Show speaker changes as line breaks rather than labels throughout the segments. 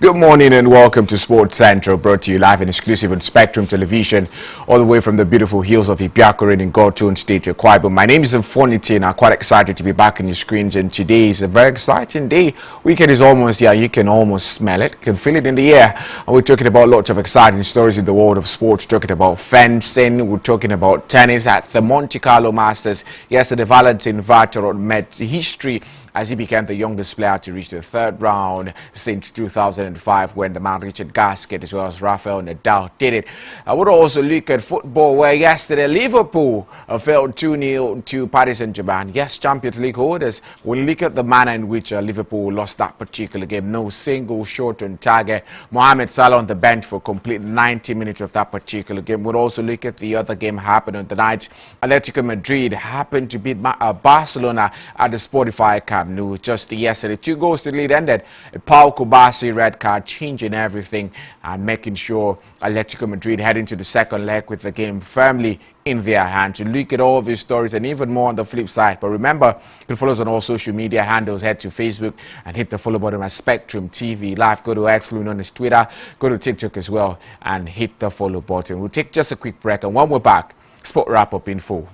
Good morning and welcome to Sports Central, brought to you live and exclusive on Spectrum Television, all the way from the beautiful hills of Ibiakoren in Gotun State, Akwa Ibom. My name is Mfoniti and I'm quite excited to be back on your screens, and today is a very exciting day. Weekend is almost here. You can almost smell it, can feel it in the air. And we're talking about lots of exciting stories in the world of sports. We're talking about fencing, we're talking about tennis at the Monte Carlo Masters. Yesterday, Valentin Vatorot made history as he became the youngest player to reach the third round since 2005, when the man Richard Gasquet as well as Rafael Nadal did it. I would also look at football, where yesterday Liverpool fell 2-0 to Paris Saint-Germain. Yes, Champions League holders. We'll look at the manner in which Liverpool lost that particular game. No single shot on target. Mohamed Salah on the bench for complete 90 minutes of that particular game. We'll also look at the other game happened on the night. Atletico Madrid happened to beat Barcelona at the Spotify Camp Nou just yesterday. 2 goals to lead ended. Paul Kubasi red card, changing everything and making sure Atletico Madrid head into the second leg with the game firmly in their hand. To look at all of these stories and even more on the flip side. But remember, you can follow us on all social media handles. Head to Facebook and hit the follow button at Spectrum TV Live. Go to X, on his Twitter, go to TikTok as well and hit the follow button. We'll take just a quick break, and when we're back, Sport Wrap Up in full.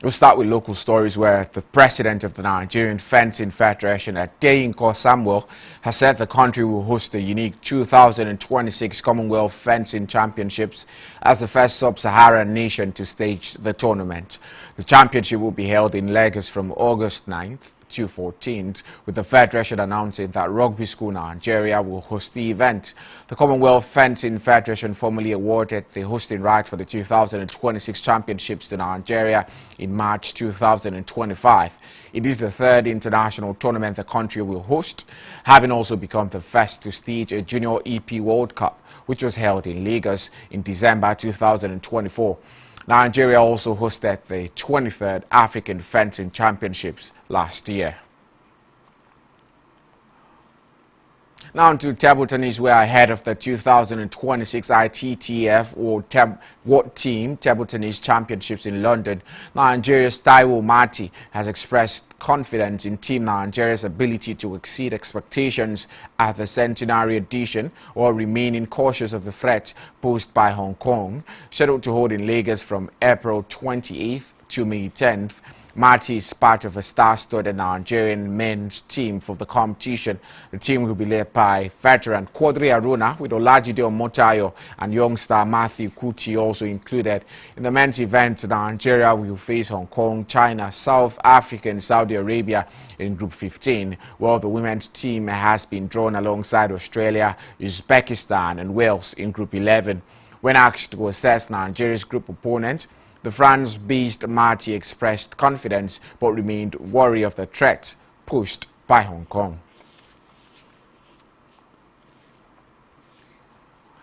We'll start with local stories, where the president of the Nigerian Fencing Federation, Adeyinka Samuel, has said the country will host the unique 2026 Commonwealth Fencing Championships as the first sub-Saharan nation to stage the tournament. The championship will be held in Lagos from August 9th to 14th, with the Federation announcing that Rugby School Nigeria will host the event. The Commonwealth Fencing Federation formally awarded the hosting rights for the 2026 Championships to Nigeria in March 2025. It is the third international tournament the country will host, having also become the first to stage a Junior EP World Cup, which was held in Lagos in December 2024. Nigeria also hosted the 23rd African Fencing Championships last year. Now to table tennis, where ahead of the 2026 ITTF World Team Table Tennis Championships in London, Nigeria's Taiwo Mati has expressed confidence in Team Nigeria's ability to exceed expectations at the centenary edition, while remaining cautious of the threat posed by Hong Kong, scheduled to hold in Lagos from April 28th to May 10th. Marty is part of a star-studded Nigerian men's team for the competition. The team will be led by veteran Quadri Aruna, with Olajide Omotayo and young star Matthew Kuti also included. In the men's event, Nigeria will face Hong Kong, China, South Africa and Saudi Arabia in Group 15, while the women's team has been drawn alongside Australia, Uzbekistan and Wales in Group 11. When asked to assess Nigeria's group opponent, the France-based Marty expressed confidence but remained wary of the threat posed by Hong Kong.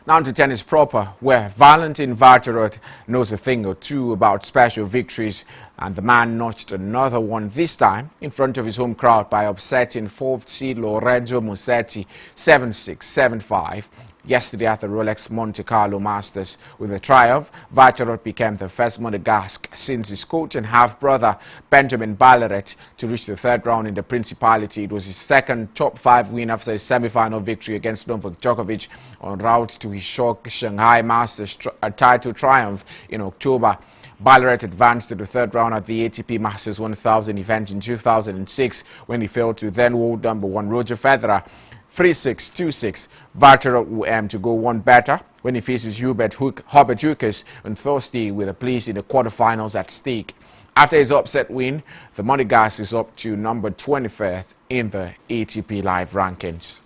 Now to tennis proper, where Valentin Vatorot knows a thing or two about special victories, and the man notched another one, this time in front of his home crowd by upsetting 4th seed Lorenzo Musetti 7-6, 7-5. Yesterday at the Rolex Monte Carlo Masters. With the triumph, Vatorot became the first Monegasque since his coach and half-brother Benjamin Ballaret to reach the third round in the Principality. It was his second top 5 win after his semi-final victory against Novak Djokovic en route to his Shanghai Masters title triumph in October. Ballaret advanced to the third round at the ATP Masters 1000 event in 2006 when he fell to then world number 1 Roger Federer 3-6, 2-6. Vatorot will aim to go one better when he faces Hubert Hurkacz on Thursday, with a place in the quarterfinals at stake. After his upset win, the Monegasque is up to number 25th in the ATP Live rankings.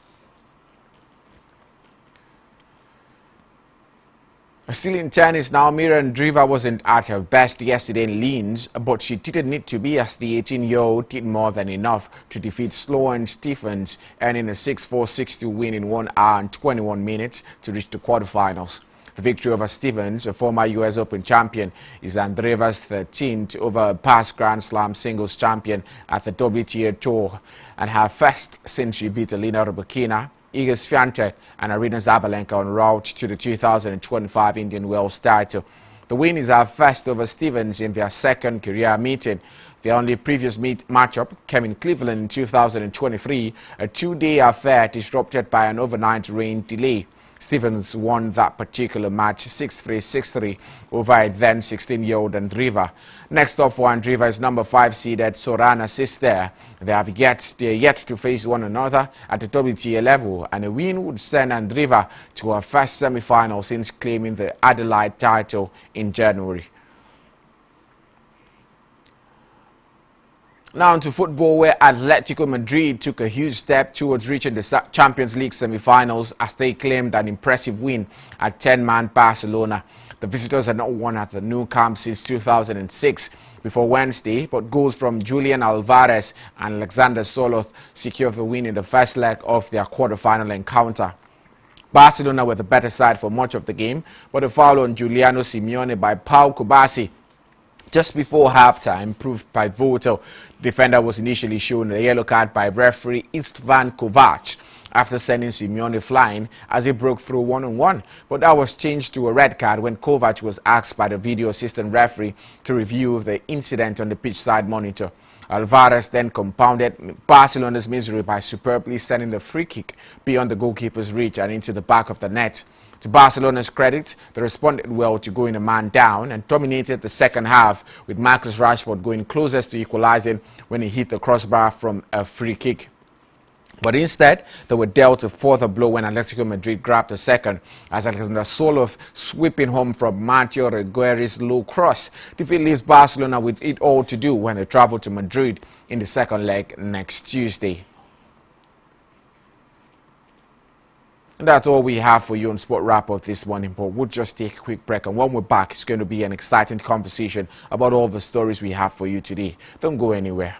Still in tennis now, Miriam Driva wasn't at her best yesterday in Linz, but she didn't need to be, as the 18-year-old did more than enough to defeat Sloane Stephens, earning a 6-4, 6-2 win in 1 hour and 21 minutes to reach the quarterfinals. The victory over Stephens, a former US Open champion, is Andreeva's 13th over past Grand Slam singles champion at the WTA Tour, and her first since she beat Elena Rybakina
Igor Swiatek and Arina Zabalenka en route to the 2025 Indian Wells title. The win is our first over Stevens in their second career meeting. The only previous matchup came in Cleveland in 2023, a two-day affair disrupted by an overnight rain delay. Stevens won that particular match 6-3, 6-3 over a then 16-year-old Andreeva. Next up for Andreeva is number 5 seeded Sorana Sister. They are yet to face one another at the WTA level, and a win would send Andreeva to her first semi-final since claiming the Adelaide title in January. Now to football, where Atletico Madrid took a huge step towards reaching the Champions League semi-finals as they claimed an impressive win at 10-man Barcelona. The visitors had not won at the Nou Camp since 2006 before Wednesday, but goals from Julian Alvarez and Alexander Soloth secured the win in the first leg of their quarter-final encounter. Barcelona were the better side for much of the game, but a foul on Giuliano Simeone by Pau Kubasi just before halftime proved pivotal. The defender was initially shown a yellow card by referee Istvan Kovac after sending Simeone flying as he broke through one-on-one, but that was changed to a red card when Kovac was asked by the video assistant referee to review the incident on the pitch side monitor. Alvarez then compounded Barcelona's misery by superbly sending the free kick beyond the goalkeeper's reach and into the back of the net. To Barcelona's credit, they responded well to going a man down and dominated the second half, with Marcus Rashford going closest to equalizing when he hit the crossbar from a free kick. But instead, they were dealt a further blow when Atletico Madrid grabbed a second, as Alexander Soloth sweeping home from Matteo Regueiri's low cross. Defeat leaves Barcelona with it all to do when they travel to Madrid in the second leg next Tuesday. And that's all we have for you on Sport Wrap-Up this morning, but we'll just take a quick break, and when we're back, it's going to be an exciting conversation about all the stories we have for you today. Don't go anywhere.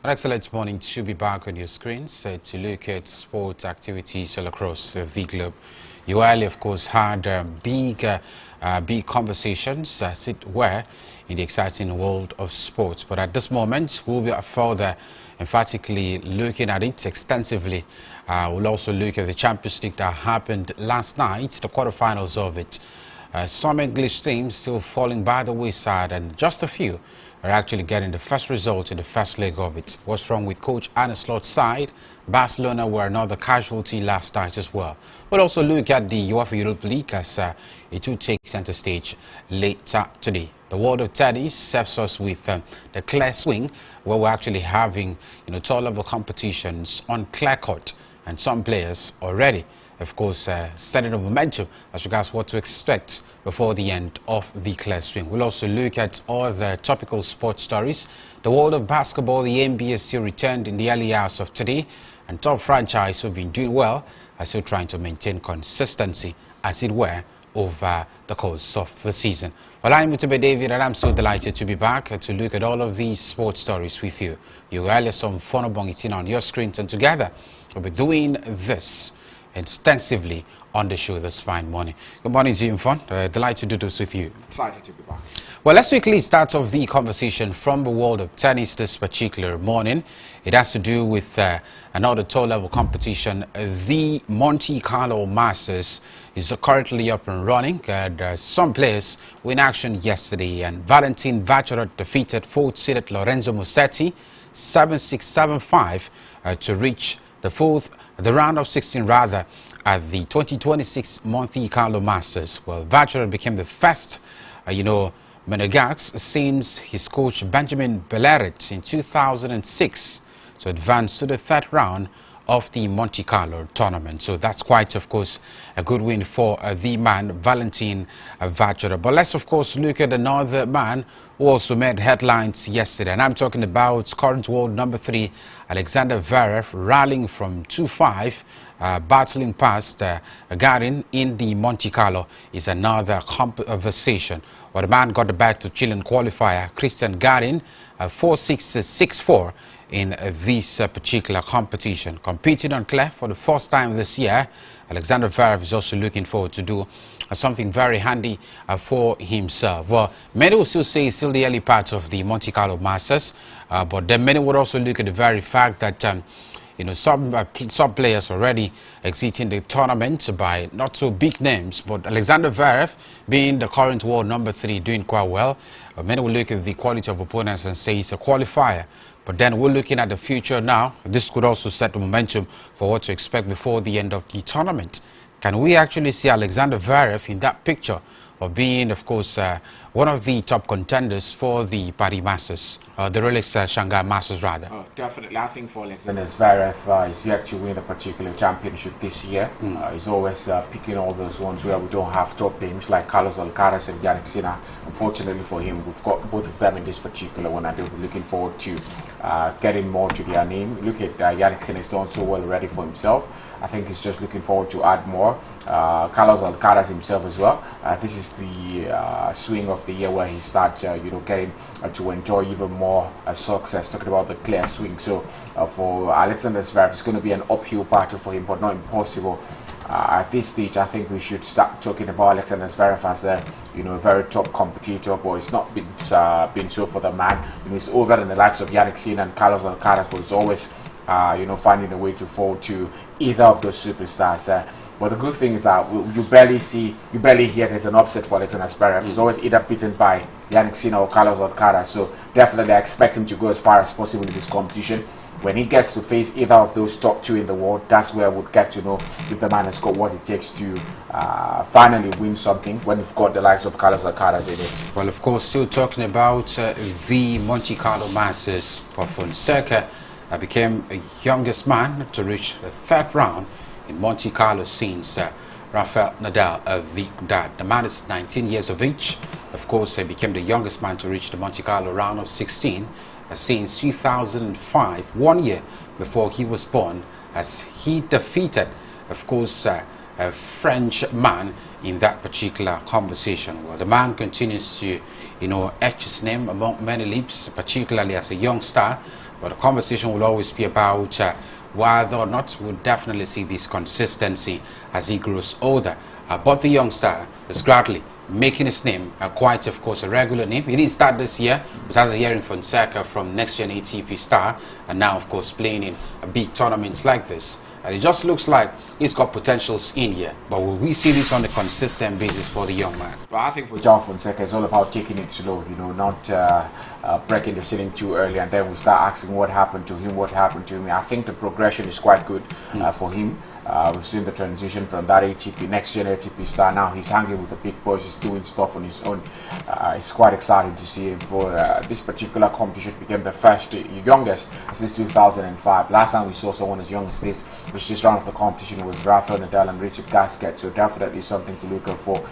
An excellent morning to be back on your screens to look at sport activities all across the globe. You earlier, of course, had big conversations, as it were, in the exciting world of sports. But at this moment, we'll be further emphatically looking at it extensively. We'll also look at the Champions League that happened last night, the quarterfinals of it. Some English teams still falling by the wayside, and just a few are actually getting the first result in the first leg of it. What's wrong with Coach Arne Slot's side? Barcelona were another casualty last night as well. We'll also look at the UEFA Europa League as it will take center stage later today. The world of tennis serves us with the clear swing, where we're actually having top-level competitions on clear court, and some players already, of course, setting up momentum as regards what to expect before the end of the clear swing. We'll also look at all the topical sports stories. The world of basketball, the NBA still returned in the early hours of today, and top franchise who've been doing well are still trying to maintain consistency, as it were, over the course of the season. Well, I'm Mutube David, and I'm so delighted to be back to look at all of these sports stories with you. You earlier some fun bongitin on your screens, and together we'll be doing this extensively on the show this fine morning. Good morning to you, Fun. Delighted to do this with you.
Excited to be back.
Well, let's quickly start off the conversation from the world of tennis this particular morning. It has to do with another top-level competition. The Monte Carlo Masters is currently up and running. Some players were in action yesterday, and Valentin Vacherot defeated fourth-seeded Lorenzo Musetti 7-6, 7-5 to reach the round of 16 rather, at the 2026 Monte Carlo Masters. Well, Vacherot became the first, Monegasque since his coach Benjamin Belleret in 2006 to advance to the third round of the Monte Carlo tournament. So that's quite, of course, a good win for the man, Valentin Vacherot. But let's, of course, look at another man who also made headlines yesterday. And I'm talking about current world number 3, Alexander Zverev, rallying from 2-5, battling past Garin in the Monte Carlo is another conversation. Well, the man got the back to Chilean qualifier Christian Garin 4-6, 6-4 in this particular competition. Competing on clay for the first time this year, Alexander Zverev is also looking forward to do something very handy for himself. Well, many will still say it's still the early part of the Monte Carlo Masters, but then many would also look at the very fact that some players already exiting the tournament by not so big names, but Alexander Zverev, being the current world number 3, doing quite well. Many will look at the quality of opponents and say it's a qualifier. But then we're looking at the future now. This could also set the momentum for what to expect before the end of the tournament. Can we actually see Alexander Zverev in that picture of being, of course, one of the top contenders for the Paris Masters, the Rolex Shanghai Masters, rather?
Oh, definitely. I think for Alexander Zverev is yet to win a particular championship this year. He's always picking all those ones where we don't have top names like Carlos Alcaraz and Jannik Sinner. Unfortunately for him, we've got both of them in this particular one. I think we're looking forward to getting more to their name. Look at Jannik Sinner has done so well already for himself. I think he's just looking forward to add more. Carlos Alcaraz himself as well. This is the swing of the year where he starts, getting to enjoy even more success. Talking about the clear swing. So for Alexander Zverev, it's going to be an uphill battle for him, but not impossible. At this stage, I think we should start talking about Alexander Zverev as a very top competitor, but it's not been so for the man. He's older than the likes of Jannik Sinner and Carlos Alcaraz, but he's always finding a way to fall to either of those superstars. But the good thing is that you barely hear there's an upset for Alexander Zverev. He's always either beaten by Jannik Sinner or Carlos Alcaraz. So definitely I expect him to go as far as possible in this competition. When he gets to face either of those top 2 in the world, that's where we'll get to know if the man has got what it takes to finally win something when you've got the likes of Carlos Alcaraz in it.
Well, of course, still talking about the Monte Carlo Masters, for Fonseca became the youngest man to reach the third round in Monte Carlo since Rafael Nadal, the man is 19 years of age. Of course, he became the youngest man to reach the Monte Carlo round of 16 since 2005, 1 year before he was born, as he defeated, of course, a French man in that particular conversation. Well, the man continues to, etch his name among many lips, particularly as a young star. but the conversation will always be about whether or not we'll definitely see this consistency as he grows older. But the youngster is gradually making his name quite, of course, a regular name. He didn't start this year, but as a hearing Fonseca from Next Gen ATP star, and now, of course, playing in big tournaments like this. And it just looks like he's got potentials in here. But will we see this on a consistent basis for the young man?
Well, I think for John Fonseca, it's all about taking it slow, you know, not breaking the ceiling too early, and then we start asking what happened to him, what happened to him. I think the progression is quite good for him. We've seen the transition from that ATP, Next Gen ATP star. Now he's hanging with the big boys, he's doing stuff on his own. It's quite exciting to see him for this particular competition. Became the first, youngest since 2005. Last time we saw someone as young as this, which this round of the competition was Rafael Nadal and Richard Gasquet. So definitely something to look out for.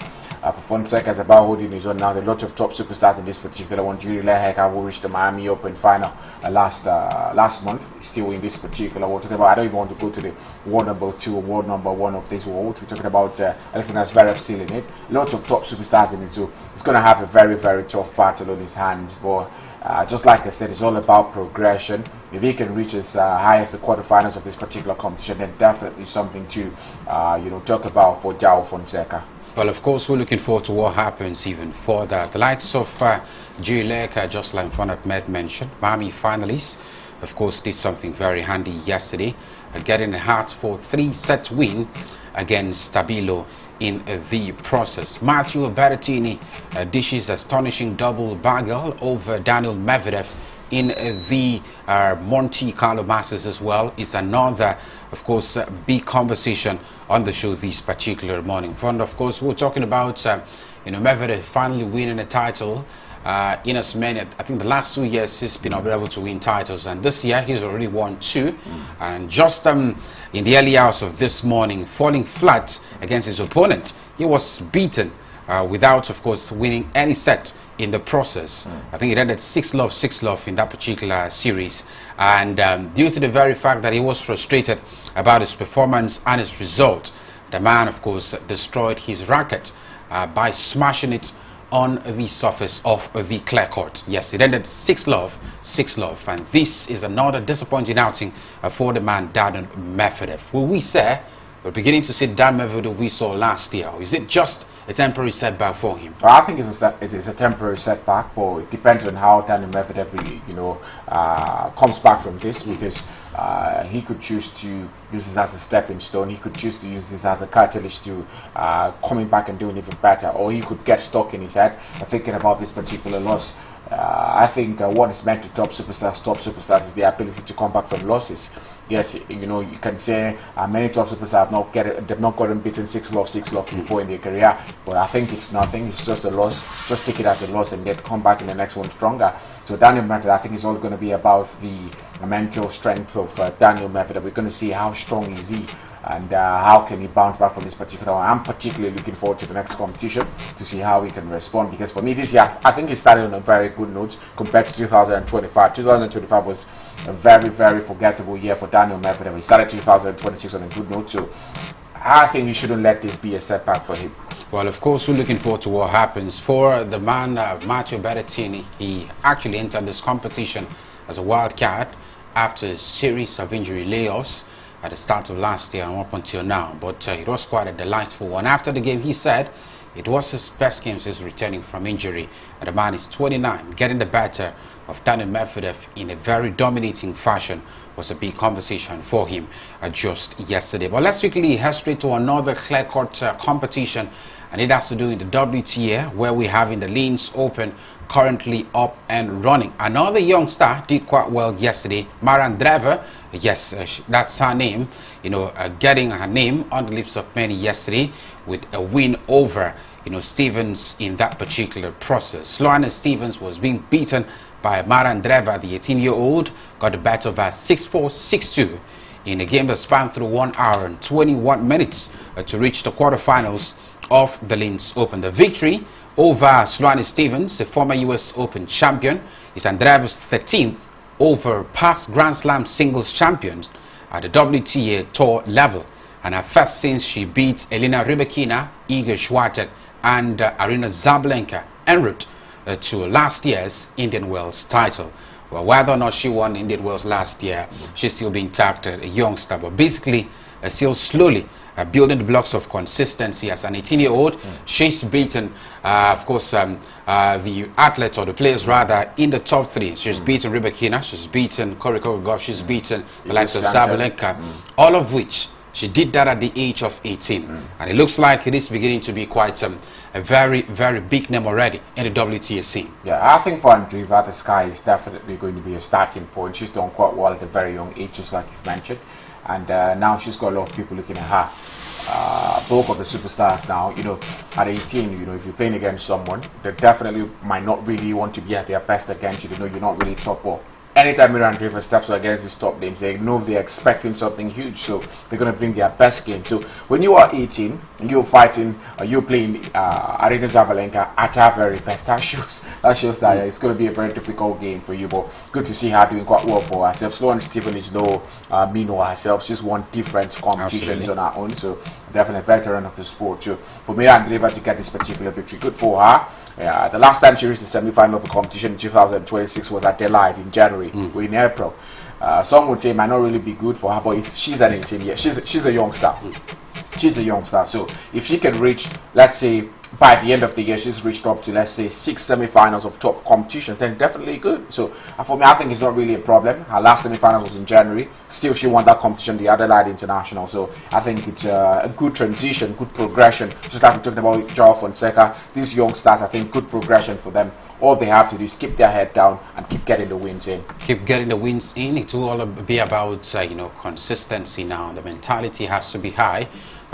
For Fonseca, it's about holding his own now. There are lots of top superstars in this particular one. Julie Leheka, who reached the Miami Open final last month, still in this particular one. Talking about, I don't even want to go to the world number 2 or world number 1 of this world. We're talking about Alexander Zverev still in it. Lots of top superstars in it, so he's going to have a very, very tough battle on his hands. But just like I said, it's all about progression. If he can reach as high as the quarterfinals of this particular competition, then definitely something to talk about for João Fonseca.
Well, of course, we're looking forward to what happens even further. The likes of Juleka, just like Ahmed mentioned, Miami finalists, of course, did something very handy yesterday, getting a hard-fought 3-set win against Stabilo in the process. Matteo Berrettini dishes astonishing double bagel over Daniel Medvedev in the Monte Carlo Masters as well. It's another, of course, big conversation on the show this particular morning. And of course, we're talking about Medvedev finally winning a title in as many, I think the last 2 years he's been able to win titles, and this year he's already won 2. And just in the early hours of this morning, falling flat against his opponent, he was beaten without, of course, winning any set in the process. I think it ended 6-love, 6-love in that particular series. And due to the very fact that he was frustrated about his performance and his result, the man, of course, destroyed his racket by smashing it on the surface of the clay court. Yes, it ended 6-love, 6-love. And this is another disappointing outing for the man, Daniel Medvedev. Will we say we're beginning to see Daniel Medvedev we saw last year? Or is it just a temporary setback for him?
Well, I think it is a temporary setback, but it depends on how Daniel Medvedev really, comes back from this, because he could choose to use this as a stepping stone. He could choose to use this as a catalyst to coming back and doing even better, or he could get stuck in his head thinking about this particular loss. I think what is meant to top superstars is the ability to come back from losses. Yes, you can say many top superstars they've not gotten beaten 6-love, 6-love before in their career, but I think it's nothing. It's just a loss. Just take it as a loss and then come back in the next one stronger. So Daniel Medvedev, I think it's all going to be about the mental strength of Daniel Medvedev. We're going to see how strong is he, and how can he bounce back from this particular one. I'm particularly looking forward to the next competition to see how he can respond, because for me this year, I think he started on a very good note compared to 2025. 2025 was a very, very forgettable year for Daniel Medvedev. He started 2026 on a good note, so I think we shouldn't let this be a setback for him.
Well, of course, we're looking forward to what happens for the man, Matteo Berrettini. He actually entered this competition as a wild card after a series of injury layoffs at the start of last year and up until now. But it was quite a delightful one. After the game, he said it was his best game since returning from injury. And the man is 29. Getting the better of Daniel Medvedev in a very dominating fashion was a big conversation for him just yesterday. But let's quickly head straight to another clay court competition, and it has to do with the WTA, where we have in the Linz Open currently up and running. Another young star did quite well yesterday, Mara Andreeva. Yes, that's her name, getting her name on the lips of many yesterday with a win over Stevens in that particular process. Sloane Stevens was being beaten by Mara Andreeva. The 18-year-old got the better of her 6-4, 6-2 in a game that spanned through 1 hour and 21 minutes to reach the quarterfinals of the Linz Open. The victory over Sloane Stevens, the former US Open champion, is Andreeva's 13th over past Grand Slam singles champions at the WTA Tour level, and her first since she beat Elena Rybakina, Iga Swiatek, and Arina Zabalenka en route to last year's Indian Wells title. Well, whether or not she won indeed was last year, she's still being tagged a youngster, but basically still slowly building the blocks of consistency as an 18-year-old. She's beaten, of course, the athletes, or the players rather, in the top 3. She's beaten Rebekina, she's beaten Koriko Goff, she's beaten the likes of Zabalenka, all of which she did that at the age of 18. And it looks like it is beginning to be quite a very, very big name already in the WTA scene.
Yeah, I think for Andreeva, the sky is definitely going to be a starting point. She's done quite well at a very young age, just like you've mentioned. And now she's got a lot of people looking at her. Bulk of the superstars now, you know, at 18, you know, if you're playing against someone, they definitely might not really want to be at their best against you. They know you're not really top ball. Anytime Mira Andreeva steps against these top names, they know they're expecting something huge, so they're going to bring their best game. So when you are 18 and you're fighting, you're playing Aryna Zabalenka at her very best, that shows that it's going to be a very difficult game for you. But good to see her doing quite well for herself. Sloane Stephens is no Mino herself. She's won different competitions on her own, so definitely a veteran of the sport. So for Mira Andreeva to get this particular victory, good for her. The last time she reached the semi-final of the competition in 2026 was at Adelaide in January, or in April. Some would say it might not really be good for her, but she's an 18 year. She's a youngster. She's a youngster. So if she can reach, let's say, by the end of the year, she's reached up to, let's say, 6 semi-finals of top competitions, then definitely good. So for me, I think it's not really a problem. Her last semi-finals was in January. Still, she won that competition, the Adelaide International. So I think it's a good transition, good progression. Just like we talked about Joao Fonseca, these youngsters, I think good progression for them. All they have to do is keep their head down and keep getting the wins in.
Keep getting the wins in. It will all be about you know, consistency now. The mentality has to be high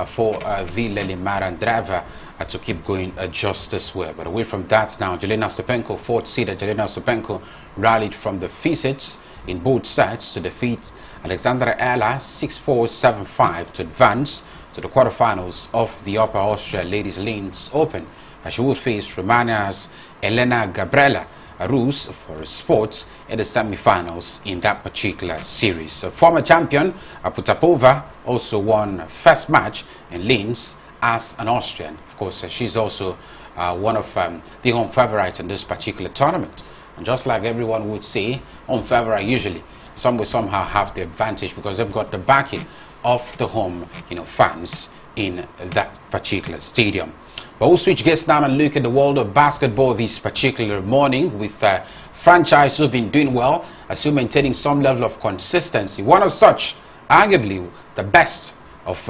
for the Mira Andreeva to keep going just this way. But away from that now, Jelena Ostapenko, 4th seeded Jelena Ostapenko, rallied from the deficits in both sets to defeat Alexandra Ella 6-4, 7-5 to advance to the quarterfinals of the Upper Austria Ladies Linz Open. She will face Romania's Elena Gabriela Rus for sports in the semi-finals in that particular series. So former champion Potapova also won first match in Linz as an Austrian. Of course, she's also one of the home favorites in this particular tournament. And just like everyone would say, home favorite usually some will somehow have the advantage because they've got the backing of the home, you know, fans in that particular stadium. But we'll switch gears now and look at the world of basketball this particular morning with franchises who've been doing well, still maintaining some level of consistency. One of such, arguably the best of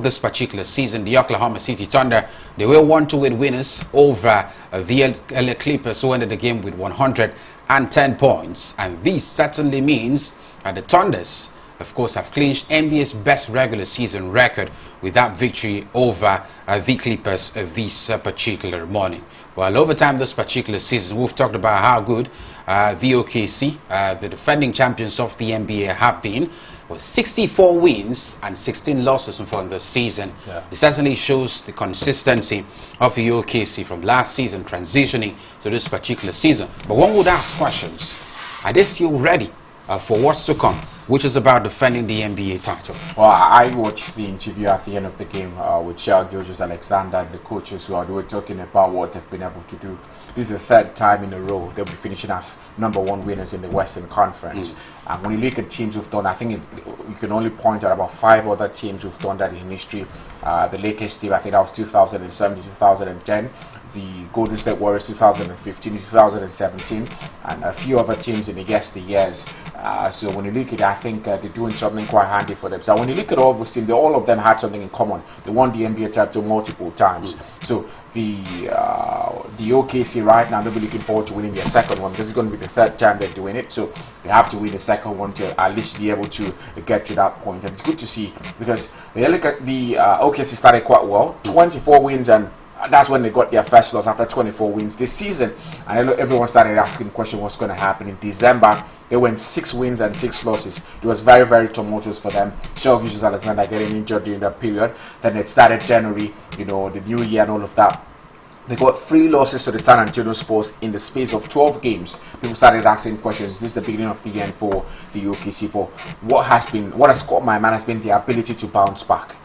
this particular season, the Oklahoma City Thunder. They were 1-2 winners over the LA Clippers, who ended the game with 110 points. And this certainly means the Thunders, of course, have clinched NBA's best regular season record with that victory over the Clippers this particular morning. Well, over time this particular season, we've talked about how good the OKC, the defending champions of the NBA, have been. With 64 wins and 16 losses for the season. It certainly shows the consistency of the OKC from last season transitioning to this particular season. But one would ask questions. Are they still ready for what's to come, which is about defending the NBA title?
Well, I watched the interview at the end of the game with Shai Gilgeous-Alexander and the coaches who were talking about what they've been able to do. This is the 3rd time in a row they'll be finishing as #1 winners in the Western Conference. And when you look at teams who've done, I think you can only point at about 5 other teams who've done that in history. The Lakers team, I think that was 2007 to 2010. The Golden State Warriors 2015 to 2017, and a few other teams in the years. So when you look at it, I think they're doing something quite handy for them. So when you look at all those teams, all of them had something in common. They won the NBA title multiple times. So the OKC right now, they'll be looking forward to winning their 2nd one. This is going to be the 3rd time they're doing it. So they have to win the 2nd one to at least be able to get to that point. And it's good to see because when you look at the OKC started quite well, 24 wins, and that's when they got their first loss after 24 wins this season. And everyone started asking the question what's going to happen. In December, they went 6 wins and 6 losses. It was very, very tumultuous for them. Shai Gilgeous-Alexander getting injured during that period. Then it started January, you know, the new year and all of that. They got 3 losses to the San Antonio Spurs in the space of 12 games. People started asking questions. Is this the beginning of the end for the OKC? But what has caught my mind has been the ability to bounce back.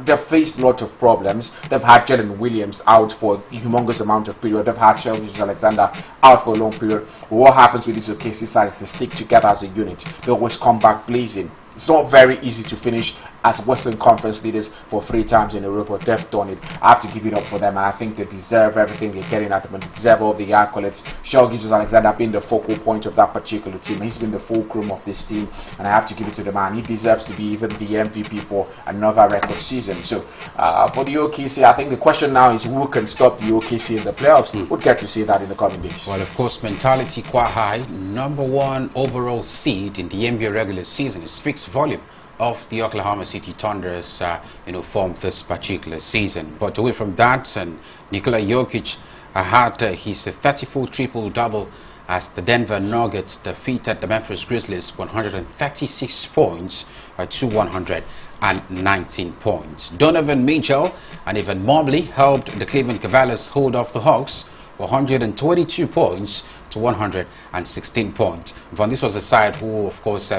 they've faced a lot of problems. They've had Jalen Williams out for a humongous amount of period. They've had Shelby Alexander out for a long period. But what happens with these OKC sides is they stick together as a unit. They always come back blazing. It's not very easy to finish as Western Conference leaders for 3 times in a row, but they've done it. I have to give it up for them, and I think they deserve everything they're getting at them, and they deserve all the accolades. Shelby Alexander being the focal point of that particular team. He's been the fulcrum of this team, and I have to give it to the man. He deserves to be even the MVP for another record season. So for the OKC, I think the question now is who can stop the OKC in the playoffs. We'll get to see that in the coming days.
Well, of course, mentality quite high. #1 overall seed in the NBA regular season. It speaks volume of the Oklahoma City Thunder's formed this particular season. But away from that, and Nikola Jokic had his 34 triple-double as the Denver Nuggets defeated the Memphis Grizzlies 136 points to 119 points. Donovan Mitchell and Evan Mobley helped the Cleveland Cavaliers hold off the Hawks 122 points to 116 points. But this was a side who, of course,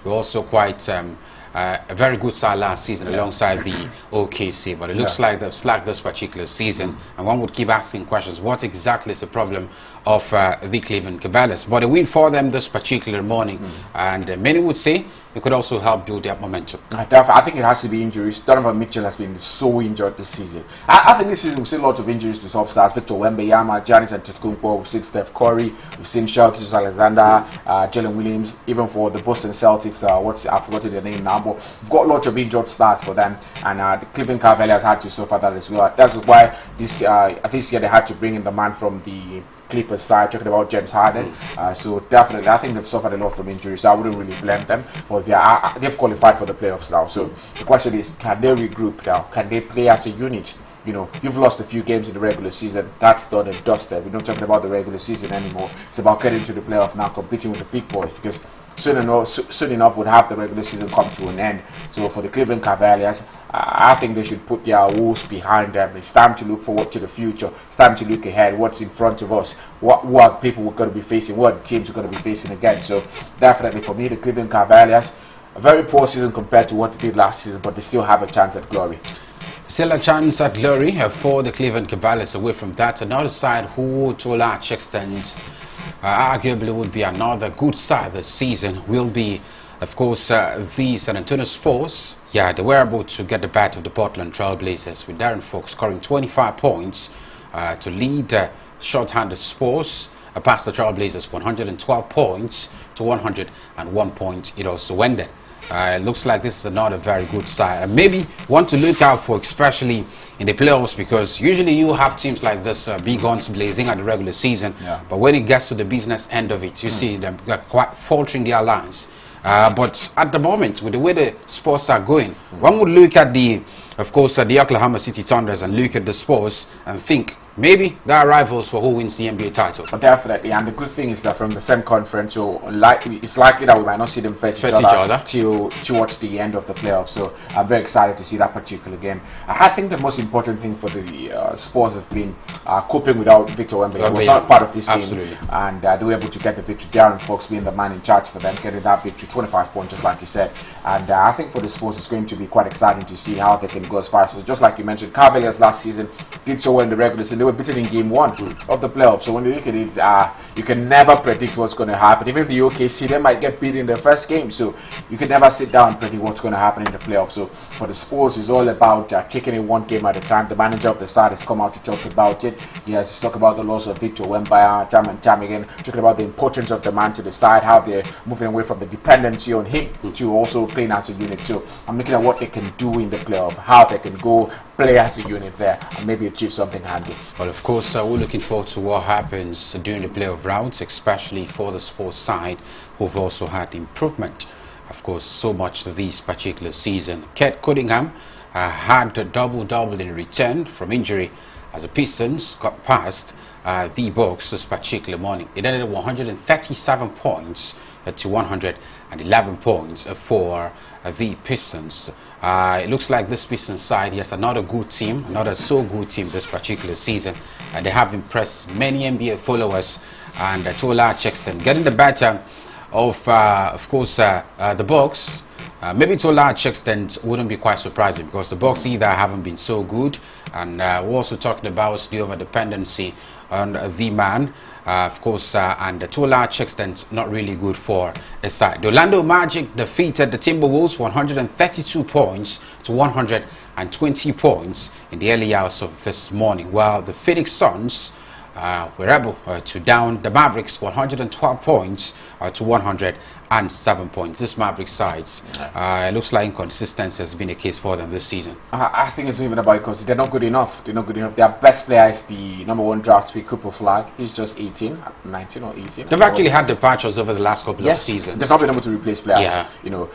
were also quite a very good side last season alongside the OKC, but it looks like they've slacked this particular season, and one would keep asking questions, what exactly is the problem of the Cleveland Cavaliers? But a win for them this particular morning, and many would say it could also help build their momentum.
I think it has to be injuries. Donovan Mitchell has been so injured this season. I think this season we've seen a lot of injuries to substars. Victor Wembanyama, Giannis Antetokounmpo, we've seen Steph Curry, we've seen Shelby Alexander, Jalen Williams, even for the Boston Celtics, I've forgotten the name now, but we've got a lot of injured stars for them, and the Cleveland Cavaliers had to suffer that as well. That's why this year they had to bring in the man from the Clippers side, talking about James Harden. So definitely, I think they've suffered a lot from injuries, so I wouldn't really blame them. But they've qualified for the playoffs now. So the question is, can they regroup now? Can they play as a unit? You know, you've lost a few games in the regular season. That's done and dusted. We're not talking about the regular season anymore. It's about getting to the playoff now, competing with the big boys, because soon enough would have the regular season come to an end. So for the Cleveland Cavaliers, I think they should put their woes behind them. It's time to look forward to the future. It's time to look ahead. What's in front of us? What people we're going to be facing? What teams we're going to be facing again? So definitely for me, the Cleveland Cavaliers, a very poor season compared to what they did last season, but they still have a chance at glory.
Still a chance at glory for the Cleveland Cavaliers. Away from that, another side who, to a large extent, arguably would be another good side this season will be, of course, the San Antonio Spurs. Yeah, they were able to get the bat of the Portland Trail Blazers, with Darren Fox scoring 25 points to lead short-handed Spurs past the Trail Blazers 112 points to 101 points. It also ended. It looks like this is another very good side, and maybe one to look out for, especially in the playoffs, because usually you have teams like this, big guns blazing at the regular season, but when it gets to the business end of it, you see them quite faltering their lines. But at the moment, with the way the Spurs are going, one would look at of course, the Oklahoma City Thunders and look at the Spurs and think maybe they are rivals for who wins the NBA title.
Definitely, and the good thing is that from the same conference, so it's likely that we might not see them face each other till towards the end of the playoffs. So I'm very excited to see that particular game. I think the most important thing for the Spurs have been coping without Victor Wembanyama. He was not part of this game, and they were able to get the victory. Darren Fox being the man in charge for them, getting that victory, 25 points, just like you said. And I think for the Spurs, it's going to be quite exciting to see how they can go as far as. So just like you mentioned, Cavaliers last season did so well in the regular season. They were beaten in game 1 of the playoffs. So when you look at it, you can never predict what's going to happen. Even the OKC, they might get beat in their first game. So you can never sit down and predict what's going to happen in the playoffs. So for the Spurs, it's all about taking it one game at a time. The manager of the side has come out to talk about it. He has talked about the loss of Victor Wembanyama time and time again, talking about the importance of the man to the side, how they're moving away from the dependency on him to also playing as a unit. So I'm looking at what they can do in the playoff, how they can go play as a unit there and maybe achieve something handy.
Well, of course, we're looking forward to what happens during the playoff rounds, especially for the Spurs side, who've also had improvement, of course, so much this particular season. Kurt Cunningham had a double-double in return from injury as the Pistons got past the Bucks this particular morning. It ended at 137 points to 111 points for the Pistons. It looks like this Pistons side has another good team, another so good team this particular season, and they have impressed many NBA followers, and to a large extent getting the better of course, the Bucks Maybe to a large extent wouldn't be quite surprising because the Bucks either haven't been so good, and we're also talking about the over-dependency on the man, of course, and to a large extent not really good for a side. The Orlando Magic defeated the Timberwolves 132 points to 120 points in the early hours of this morning, while the Phoenix Suns were able to down the Mavericks 112 points to 107 points. This Maverick sides, it looks like inconsistency has been a case for them this season.
I think it's even about because they're not good enough. They're not good enough. Their best player is the #1 draft pick, Cooper Flag. He's just 18, 19 or 18.
They've actually had departures over the last couple of seasons.
They've not been able to replace players.
Yeah.
You know,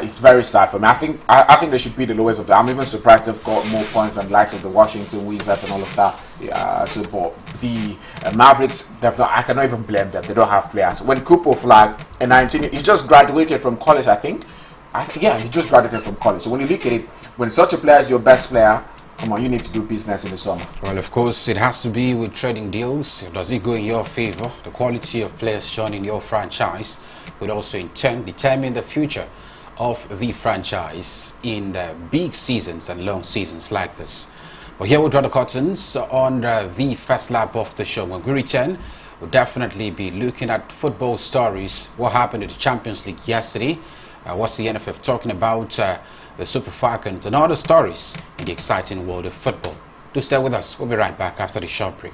it's very sad for me. I think they should be the lowest of them. I'm even surprised they've got more points than the likes of the Washington Wizards and all of that. But the Mavericks, I cannot even blame them. They don't have players. When Cooper Flag, a 19, he just graduated from college, I think. Yeah, he just graduated from college. So when you look at it, when such a player is your best player, come on, you need to do business in the summer.
Well, of course, it has to be with trading deals. Does it go in your favor? The quality of players shown in your franchise would also in turn determine the future of the franchise in the big seasons and long seasons like this. But here we'll draw the curtains on the first lap of the show. When we return, we'll definitely be looking at football stories. What happened in the Champions League yesterday? What's the NFF talking about? The Super Falcons and other stories in the exciting world of football. Do stay with us. We'll be right back after the short break.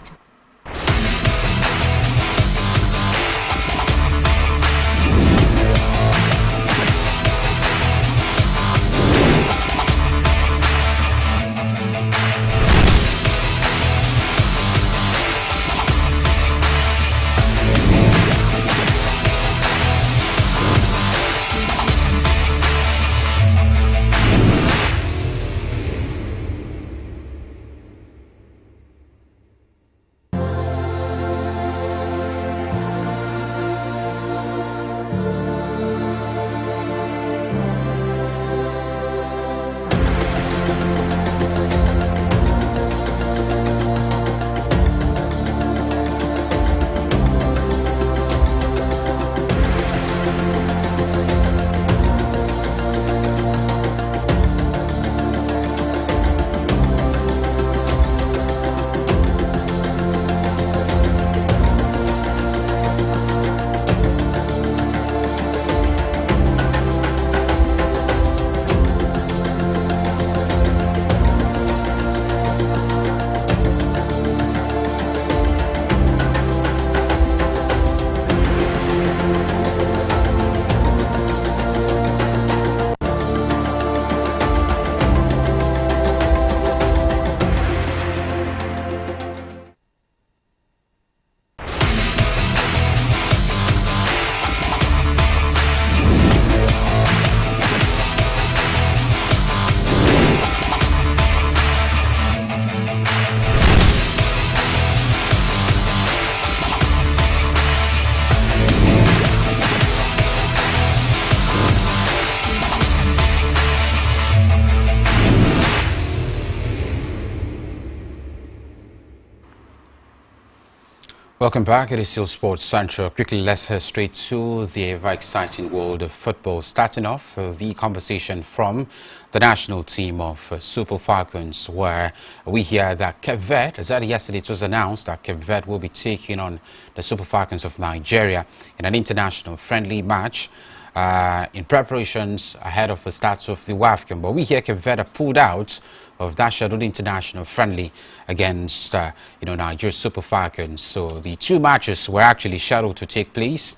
Welcome back. It is still Sports Central. Quickly, let's head straight to the ever exciting world of football. Starting off the conversation from the national team of Super Falcons, where we hear that Cape Verde, as early yesterday it was announced that Cape Verde will be taking on the Super Falcons of Nigeria in an international friendly match in preparations ahead of the start of the WAFCON. But we hear Cape Verde pulled out of that scheduled international friendly against Nigeria's Super Falcons. So the two matches were actually scheduled to take place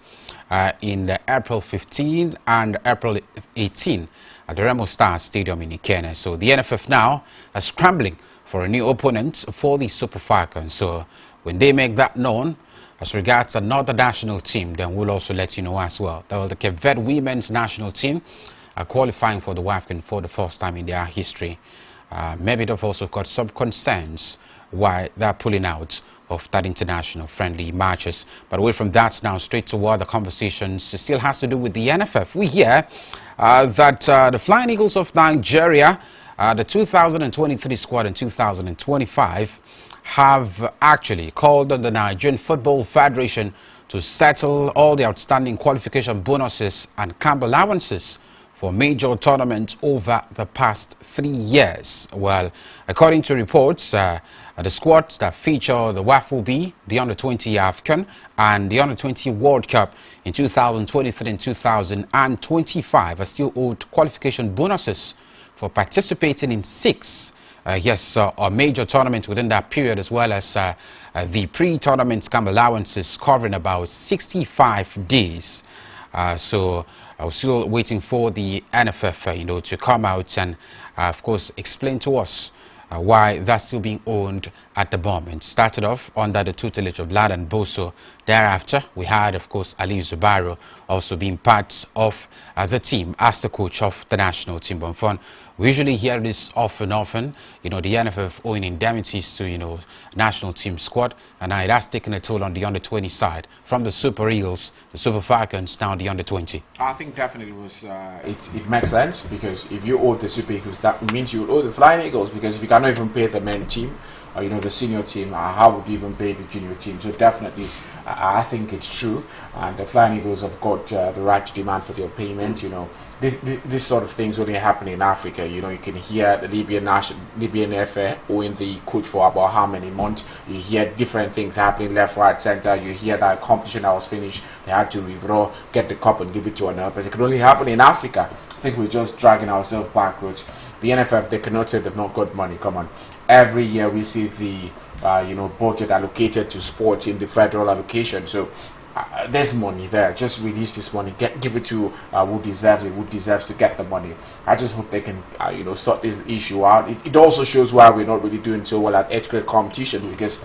in April 15 and April 18 at the Remo Star Stadium in Ikenne. So the NFF now are scrambling for a new opponent for the Super Falcons. So when they make that known as regards another national team, then we'll also let you know as well. The Cape Verde women's national team are qualifying for the WAFCON for the first time in their history. Maybe they've also got some concerns why they're pulling out of that international friendly matches. But away from that, now straight toward the conversations still has to do with the NFF. We hear that the Flying Eagles of Nigeria, the 2023 squad and 2025, have actually called on the Nigerian Football Federation to settle all the outstanding qualification bonuses and camp allowances for major tournaments over the past 3 years. Well, according to reports, the squads that feature the WAFOB, the Under-20 AFCON, and the Under-20 World Cup in 2023 and 2025 are still owed qualification bonuses for participating in 6 major tournaments within that period, as well as the pre-tournament camp allowances covering about 65 days. So I was still waiting for the NFF, to come out and, of course, explain to us why that's still being owned at the moment. Started off under the tutelage of Ladan Boso. Thereafter, we had, of course, Ali Zubairo also being part of the team as the coach of the national team. But fun, we usually hear this often, the NFF owing indemnities to, national team squad, and now it has taken a toll on the under-20 side, from the Super Eagles, the Super Falcons, down the under-20.
I think definitely it makes sense, because if you owe the Super Eagles, that means you owe the Flying Eagles, because if you cannot even pay the main team, or the senior team, how would you even pay the junior team? So definitely, I think it's true, and the Flying Eagles have got the right to demand for their payment. This sort of things only happen in Africa. You can hear the Libyan FA owing the coach for about how many months. You hear different things happening left, right, center. You hear that competition that was finished, they had to withdraw, get the cup and give it to another person. It could only happen in Africa. I think we're just dragging ourselves backwards. The NFF, they cannot say they've not got money. Come on. Every year we see the budget allocated to sports in the federal allocation. So there's money there. Just release this money, give it to who deserves it, who deserves to get the money. I just hope they can sort this issue out. It also shows why we're not really doing so well at 8th grade competition, because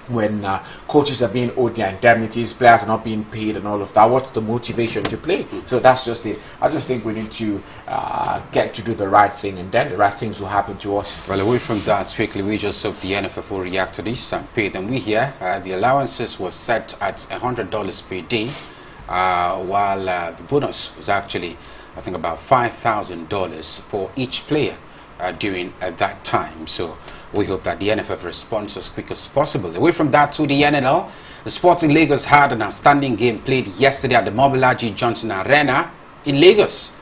when coaches are being owed their indemnities, players are not being paid and all of that, what's the motivation to play? So that's just it. I just think we need to get to do the right thing, and then the right things will happen to us.
Well, away from that, quickly, we just hope the NFF will react to this and pay them. We hear the allowances were set at $100 per day, while the bonus was actually, I think, about $5,000 for each player during that time. So we hope that the NFF responds as quick as possible. Away from that to the NNL, the Sporting Lagos had an outstanding game played yesterday at the Mobolaji Johnson Arena in Lagos.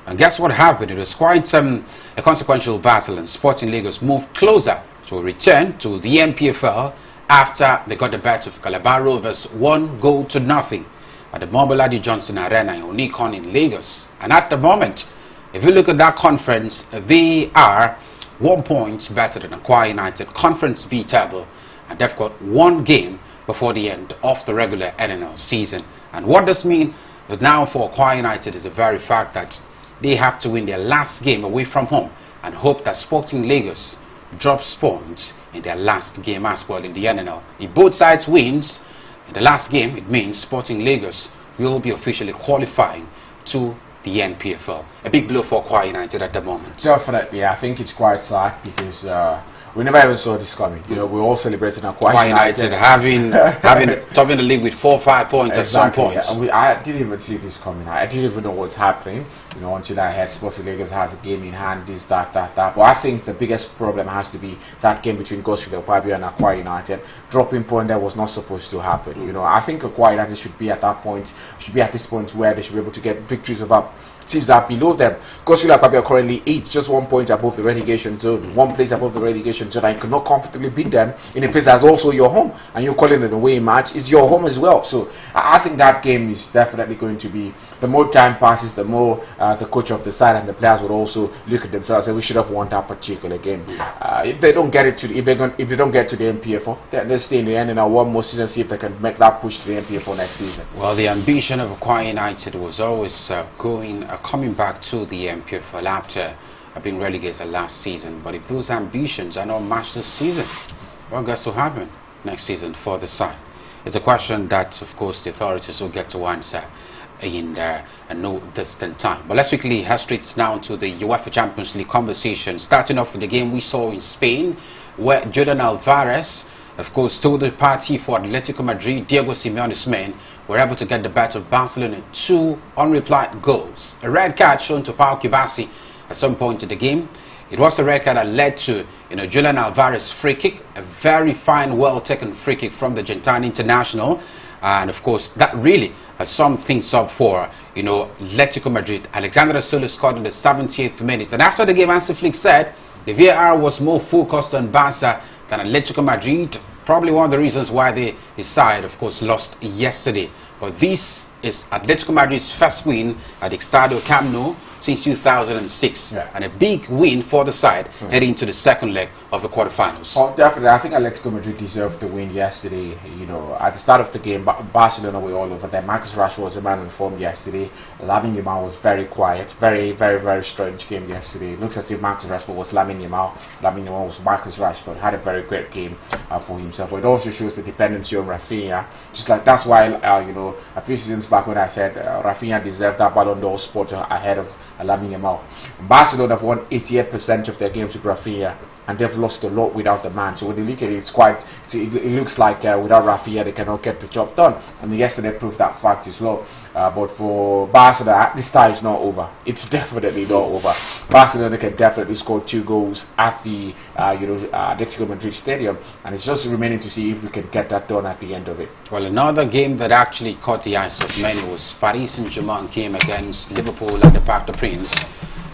And guess what happened? It was quite a consequential battle, and Sporting Lagos moved closer to a return to the NPFL after they got the better of Calabar Rovers 1-0 at the Mobolaji Johnson Arena in Onikon in Lagos. And at the moment, if you look at that conference, they are 1 point better than Akwa United, Conference B table, and they've got 1 game before the end of the regular NNL season. And what this means now for Akwa United is the very fact that they have to win their last game away from home and hope that Sporting Lagos drops points in their last game as well in the NNL. If both sides wins in the last game, it means Sporting Lagos will be officially qualifying to the NPFL. A big blow for Akwa United at the moment.
Definitely, I think it's quite sad, because we never even saw this coming. We're all celebrating Akwa United
having topping the league with 4 or 5 points
exactly,
at some point.
Yeah. I didn't even see this coming. I didn't even know what's happening. Until I heard Sporting Lagos has a game in hand, this, that. But I think the biggest problem has to be that game between Gospel Pabio and Akwa United. Dropping point that was not supposed to happen. I think Akwa United should be at that point, at this point where they should be able to get victories over teams that are below them. Gospel Pabio are currently 8, just 1 point above the relegation zone, 1 place above the relegation zone. I cannot comfortably beat them in a place that's also your home, and you're calling it an away match. It's your home as well. So I think that game is definitely going to be, the more time passes, the more the coach of the side and the players would also look at themselves and say we should have won that particular game. If they don't get it to, if they don't get to the NPFL, then they stay in the end and one more season, see if they can make that push to the NPFL next season.
Well, the ambition of Akwa United was always coming back to the NPFL after being relegated last season. But if those ambitions are not matched this season, what goes to happen next season for the side? It's a question that, of course, the authorities will get to answer in no distant time. But let's quickly head straight now to the UEFA Champions League conversation, starting off with the game we saw in Spain, where Julian Alvarez, of course, told the party for Atletico Madrid. Diego Simeone's men were able to get the better of Barcelona in 2 unreplied goals. A red card shown to Pau Kibasi at some point in the game. It was a red card that led to Julian Alvarez's free kick, a very fine, well-taken free kick from the Argentine international. And of course, that really summed things up for Atletico Madrid. Alexander Sulu scored in the 70th minute. And after the game, Hansi Flick said the VAR was more focused on Barca than Atletico Madrid. Probably one of the reasons why his side, of course, lost yesterday. But this is Atletico Madrid's first win at the Estadio Camp Nou since 2006, and a big win for the side heading into the second leg of the quarterfinals.
Oh, definitely. I think Atletico Madrid deserved the win yesterday. At the start of the game, Barcelona were all over them. Marcus Rashford was a man in form yesterday. Lamine Yamal was very quiet. Very, very, very strange game yesterday. It looks as if Marcus Rashford was Lamine Yamal. Lamine Yamal was Marcus Rashford. Had a very great game for himself. But it also shows the dependency on Rafinha. Just like that's why, a few seasons back when I said Rafinha deserved that Ballon d'Or spot ahead of Lamine Yamal. Barcelona have won 88% of their games with Rafinha, and they've lost a lot without the man. So when you look at it, it looks like without Rafinha they cannot get the job done. And yesterday proved that fact as well. But for Barcelona, this tie is not over. It's definitely not over. Barcelona can definitely score 2 goals at the Atletico Madrid Stadium, and it's just remaining to see if we can get that done at the end of it.
Well, another game that actually caught the eyes of many was Paris Saint-Germain game against Liverpool at the Parc des Princes.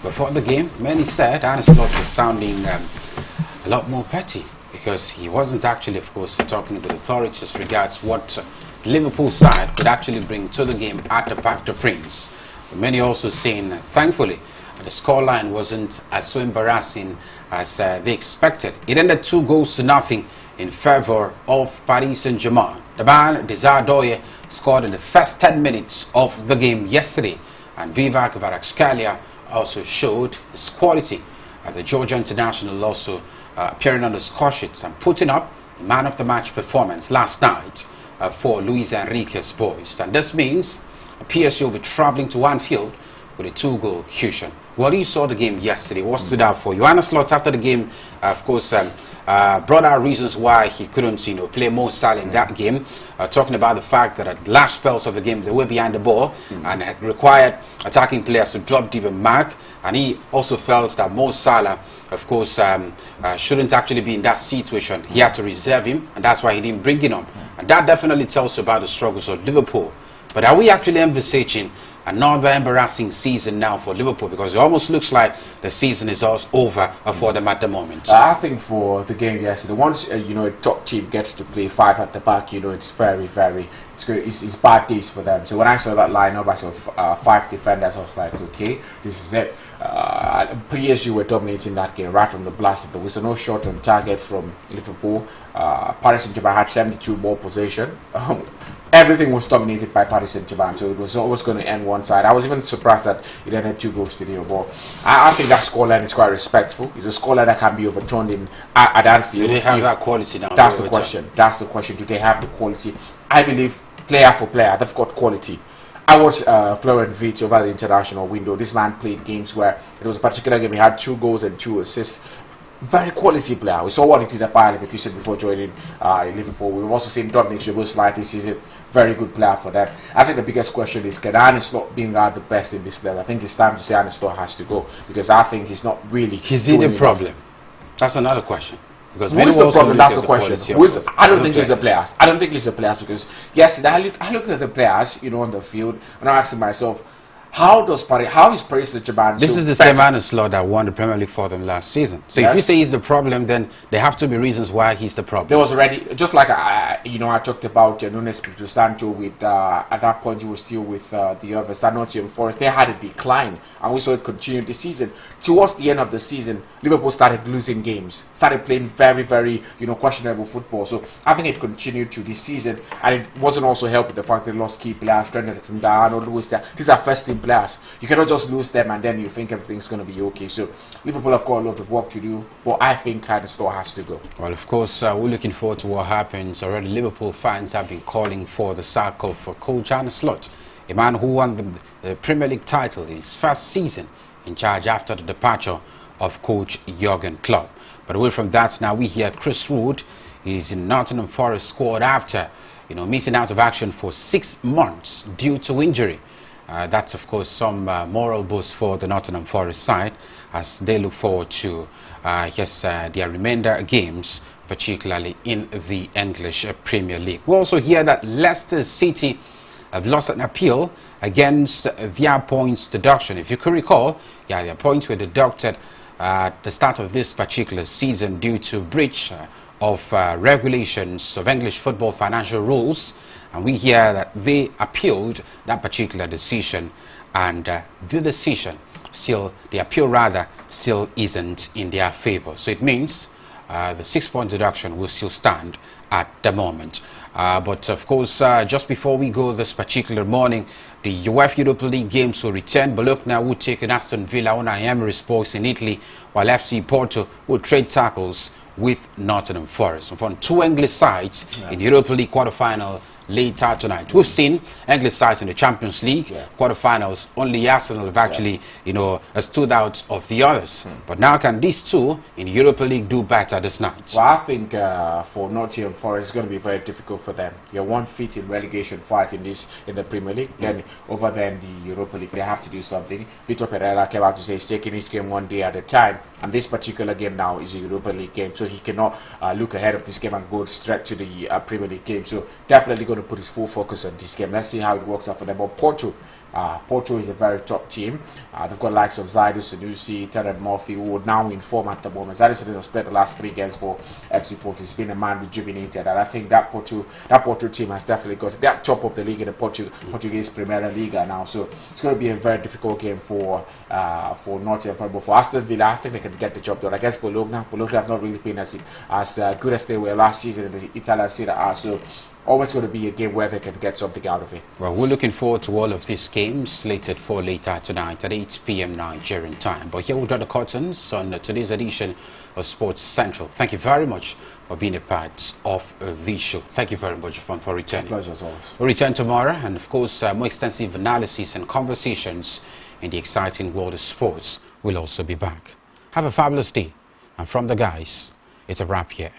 Before the game, many said Arne Slot was sounding a lot more petty because he wasn't actually, of course, talking to the authorities regards what the Liverpool side could actually bring to the game at the Parc des Princes. Many also saying, thankfully, the scoreline wasn't as so embarrassing as they expected. It ended 2-0 in favor of Paris Saint-Germain. The man, Desire Doye, scored in the first 10 minutes of the game yesterday, and Vivek Kvaratskhelia also showed his quality at the Georgia International, also appearing on the score sheets and putting up a man of the match performance last night for Luis Enrique's boys. And this means PSG will be traveling to Anfield with a 2-goal cushion. What you saw the game yesterday? What stood out for you? Arne Slot after the game, of course, brought out reasons why he couldn't, play Mo Salah in that game, talking about the fact that at last spells of the game they were behind the ball and it required attacking players to drop deep and mark. And he also felt that Mo Salah, of course, shouldn't actually be in that situation. He had to reserve him, and that's why he didn't bring him up. And that definitely tells you about the struggles of Liverpool. But are we actually envisaging another embarrassing season now for Liverpool? Because it almost looks like the season is all over for them at the moment.
I think for the game yesterday, once a top team gets to play 5 at the back, it's very, very, it's bad days for them. So when I saw that lineup, I saw 5 defenders. I was like, okay, this is it. PSG were dominating that game right from the blast of the whistle. No shot on targets from Liverpool. Paris Saint-Germain had 72 ball possession. Everything was dominated by Paris Saint-Germain, so it was always going to end one side. I was even surprised that it ended 2 goals to 0. But I think that scoreline is quite respectful. It's a scoreline that can be overturned at Anfield.
Do they have that quality now?
That's the question. That's the question. Do they have the quality? I believe player for player, they've got quality. I watched Florent Wirtz over the international window. This man played games where it was a particular game. He had 2 goals and 2 assists. Very quality player. We saw what he did at Bayer Leverkusen before joining Liverpool. We've also seen Dominic Szoboszlai this season. Very good player for them. I think the biggest question is, can Arne Slot be the best in this player? I think it's time to say Arne Slot has to go, because I think he's not really.
Is he the problem? That's another question. Because
who is the problem? That's the question. I don't think it's the players. I don't think it's the players, because yes, I looked at the players, on the field, and I'm asking myself, how is Paris Saint-Germain?
This is the same Arne Slot that won the Premier League for them last season. So if you say he's the problem, then there have to be reasons why he's the problem.
There was already, just like I talked about Nuno Espirito Santo with at that point he was still with the others, Nottingham Forest. They had a decline, and we saw it continue this season. Towards the end of the season, Liverpool started losing games, started playing very, very questionable football. So I think it continued to this season, and it wasn't also helped with the fact they lost key players, Trent Alexander-Arnold, these are first team players. You cannot just lose them and then you think everything's going to be okay. So Liverpool have got a lot of work to do, but I think Arne Slot has to go.
Well, of course, we're looking forward to what happens. Already Liverpool fans have been calling for the sack of coach Arne Slot, a man who won the Premier League title in his first season in charge after the departure of coach Jurgen Klopp. But away from that, now we hear Chris Wood is in Nottingham Forest squad after missing out of action for 6 months due to injury. That's, of course, some moral boost for the Nottingham Forest side as they look forward to, their remainder games, particularly in the English Premier League. We also hear that Leicester City have lost an appeal against their points deduction. If you could recall, their points were deducted at the start of this particular season due to breach of regulations of English football financial rules, and we hear that they appealed that particular decision, and the appeal rather still isn't in their favor. So it means the 6-point deduction will still stand at the moment. But of course, just before we go this particular morning, the UEFA Europa League games will return. Bologna will take an Aston Villa on Emery Sports in Italy, while FC Porto will trade tackles with Nottingham Forest. And from 2 English sides in the Europa League quarterfinal later tonight. We've seen English sides in the Champions League quarterfinals. Only Arsenal have actually, stood out of the others. But now can these two in the Europa League do better this night?
Well, I think for Nottingham Forest, it's going to be very difficult for them. You're 1 feet in relegation fight in the Premier League. Then over there in the Europa League, they have to do something. Vitor Pereira came out to say he's taking each game 1 day at a time. And this particular game now is a Europa League game, so he cannot look ahead of this game and go straight to the Premier League game. So definitely going to put his full focus on this game. Let's see how it works out for them. But Porto is a very top team. They've got likes of Zaidu, Sanusi, Terence Murphy, who are now in form at the moment. Zaidu has played the last 3 games for FC Porto. He's been a man rejuvenated, and I think that Porto team has definitely got that top of the league in the Portuguese Primeira Liga now. So it's going to be a very difficult game for Nottingham Forest. But for Aston Villa, I think they can get the job done. I guess Bologna have not really been as good as they were last season in the Italian Serie A. So always going to be a game where they can get something out of it.
Well, we're looking forward to all of these games slated for later tonight at 8 p.m. Nigerian time. But here we'll draw the curtains on today's edition of Sports Central. Thank you very much for being a part of the show. Thank you very much for returning.
Pleasure as always.
We'll return tomorrow, and of course more extensive analysis and conversations in the exciting world of sports will also be back. Have a fabulous day, and from the guys, it's a wrap here.